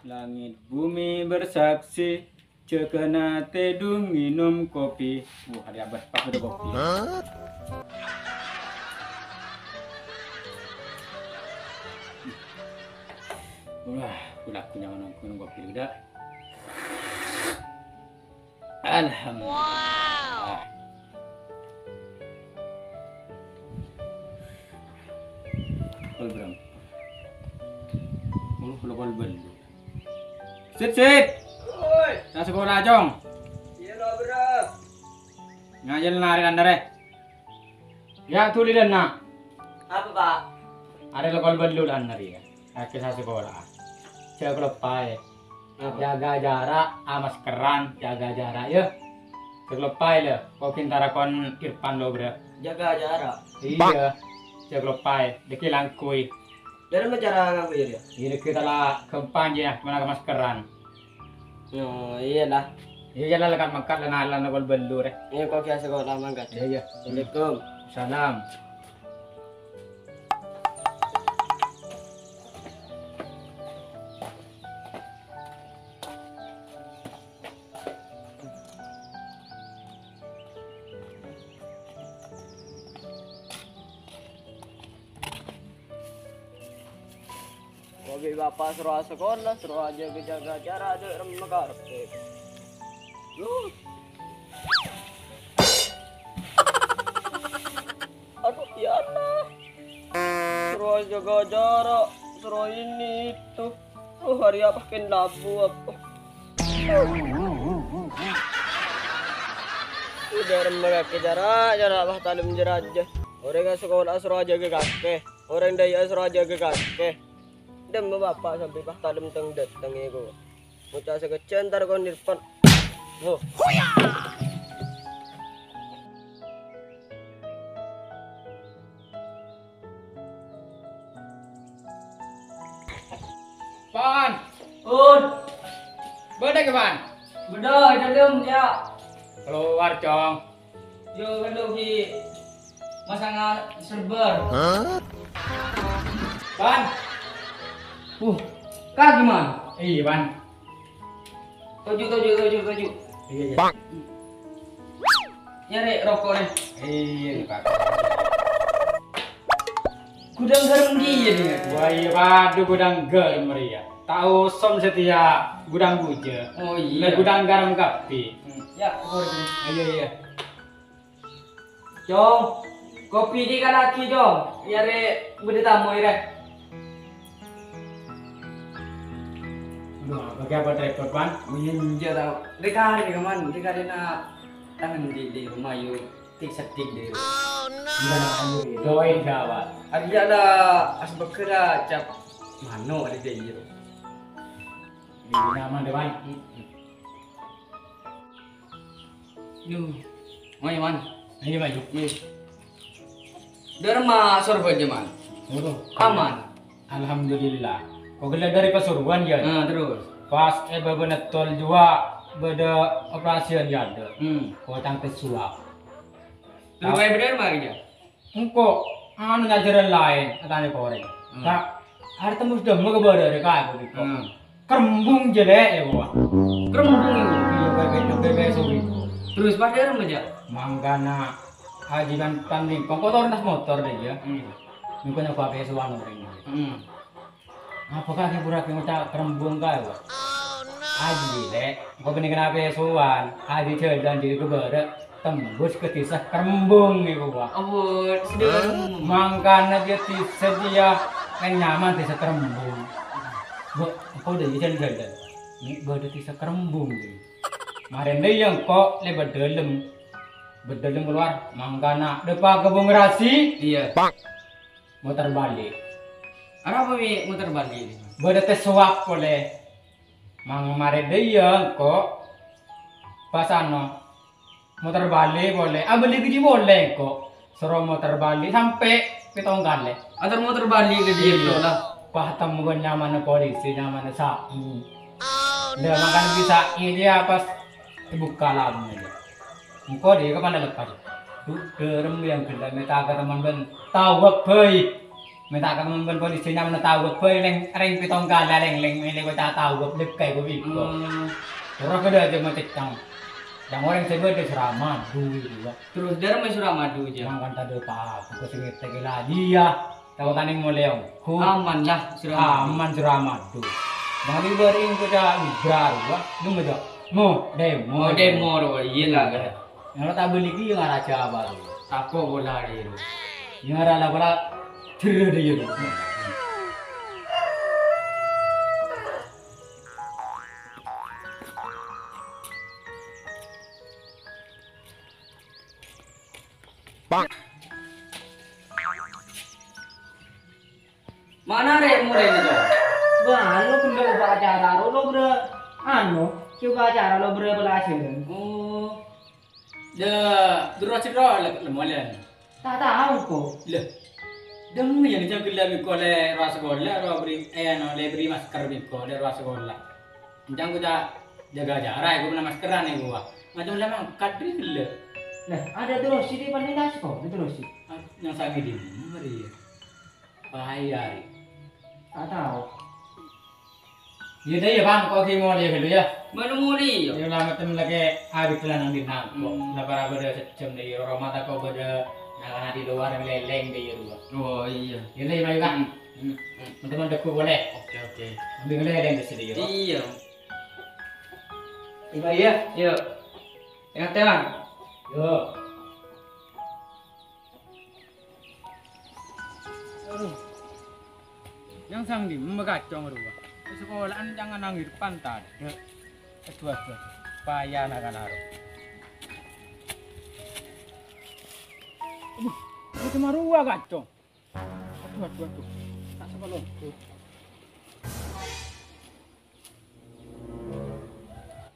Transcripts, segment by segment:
Langit bumi bersaksi, cekena tedung minum kopi. Hari abah pas ada kopi. Wah, udah punya minum kopi udah. Alhamdulillah. Kol berang. Mulu kol belu. Sit. Oi, Sa sekolah jong. iya lo bro. Ngajal narik andare. Ya tuli dan nak. Apa pak? Ada lokal belu dan nari ya. Aku sa sekolah. Cek lepai. Jaga jarak, maskeran, jaga jarak ya. Cek lepai le. Kau kintara kon Irfan lo bro. Jaga jarak. Iya. Cek lepai. Deki langkui. Dari mana cara ngaku ya? Ini kita lah kempan ya, mana ke maskeran. Oh iya lah. Iya jalan lekat makan dan alam lokal belu deh. Ini kau kiasa sekolah mangkat. Iya. Assalamualaikum. Salam. Kopi bapak suruh sekolah, suruh aja jaga jarak ada remah karpet. Aduh ya Allah. Suruh jaga jarak, suruh ini itu. Oh hari apa pakai labu apa? Udah remah kaki jarak bah talim jarak aja. Orang yang sekolah suruh jaga kaki, orang daya suruh jaga kaki. Dan bapak sampai bah talim teng datang ego. Mau casa kecen tar kon Irfan. Oh. Pan, beda ke pan? Bedah dalam ya. Keluar cong. Yo bedah di masang server. Pan. Kak gimana? Iya pan. Tuju. Iya iya. Nyari rokok nih. Iya pak. Gudang garam dia nih. Wah iya padu gudang garam Maria. Tahu som setia gudang buja. Oh Le iya. gudang garam kapi. Ya, boleh. Iya. Jong, kopi di laki jong. Nyari bude tamu ire. Aduh, bagi apa repot pan? Minja tau. Dekari kaman, dekari na tangan di rumah yuk. Tik setik di. Enggak nak ayo doain jawab. Ada ada asbak kira cap mano ada dia. Ini nama depan. Yuh, mau man. Ini maju. Derma sorban jaman. Waduh, Aman. Alhamdulillah. Kau gelar dari Pasuruan ya? Nah, terus. Pas bebenet tol jua beda operasian ya ada. Kau tang kesuap. Terus kayak bener mah aja. Engkau anu ngajaran lain katanya koreng. Tak hari tembus demo ke bawah kayak begitu. Kerembung jelek ya gua. Kerembung itu. Iya bebek suri. Terus pas derma aja. Manggana haji kan tanding. Kau tahu nas motor deh ya. Mungkin aku pakai suan orang. Apakah kita burak yang macam kerembung kaya? Haji lek, kau benih kenapa suan? Haji cerdan jadi kebara tembus ke tisah kerembung nih gua. Abut sedih. Mangkana dia tisah dia kan nyaman tisah kerembung. Bu, kau udah jalan jalan. Nih gua ada tisah kerembung deh. Kemarin deh yang kok lebar dalam keluar. Mangkana depan kebun rasi. Iya. Muter balik. Ada apa mi muter balik ini? Bada tes suap boleh. Mang mare dia kok pas ano muter balik boleh. Beli gigi boleh kok. Suruh muter balik sampai pitong kali. Atau muter balik ke dia Iya. lah. Paham bukan nyaman polisi nyaman sa'i. Dia makan bisa dia pas dibuka lamnya. Engkau dia kemana lepas? Tuh derem yang gendang meta ke teman ben tahu baik. minta ka men polisinya men tahu gue ring pitong kala leng ini gue tak tahu gue dekai gue biko. Orang kada aja macet yang orang sebut itu Suramadu juga. Terus dari mana Suramadu aja? Yang kan tadi pak, aku sengit lagi lagi ya. Tahu tani mulai Aman lah Suramadu. aman Suramadu. Dari bering kita ibrar, wah, dum aja. Mo demo Mau iya lah kan. yang tak beli ki yang raja baru. Aku bola dia. Yang ada lah terus dia tu. Mana re mulai ni tu? Wah, lo benda upacara, lo ber upacara lo ber belajar. Oh. Dah, terus cerita lah malam. Tak tahu kok. Lah. Demi yang jaga lebih kole rasa gola, beri no beri masker biko le rasa gola. Jangan kita jaga jarak, aku pernah maskeran ni gua. Macam lama kadri gila. Nah, ada terus di paling gas kok, terus. Yang sangi di mari. Bahaya. Tak tahu. Dia dah ya bang, kau kimo dia dulu ya. Mana muri? Yang lama tem lagi habis kelan di nak. Lepas ada secam dia, orang mata kau pada nak di luar yang leleng dia dulu. Oh iya. Dia dah bayu kan. Teman-teman deku boleh. Oke. Ambil leleng di sini. Iya. Iba ya. Yuk. Ingat teman. Yo. Yang sang di megacong rumah. Sekolahan jangan nangis pantai. Aduh. Payah nak kan harus. Itu marua gacong. Aduh. Tak sekolah.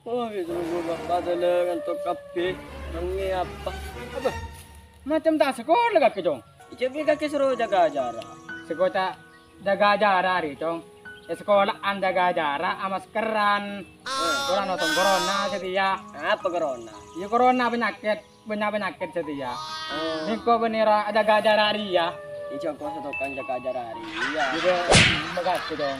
Oh, gitu bapak dulu untuk kafe. Nangi apa? Apa? Macam tak sekolah kak cong. Icapi kaki suruh jaga jarak. Sekolah jaga jarak hari cong. Sekolah jaga jarak sama sekeran. Orang nonton corona setia. Apa corona? Ya corona penyakit setia. Niko benera jaga jarak hari ya. Icapi kau setukan jaga jarak hari. Iya. Juga begat dong.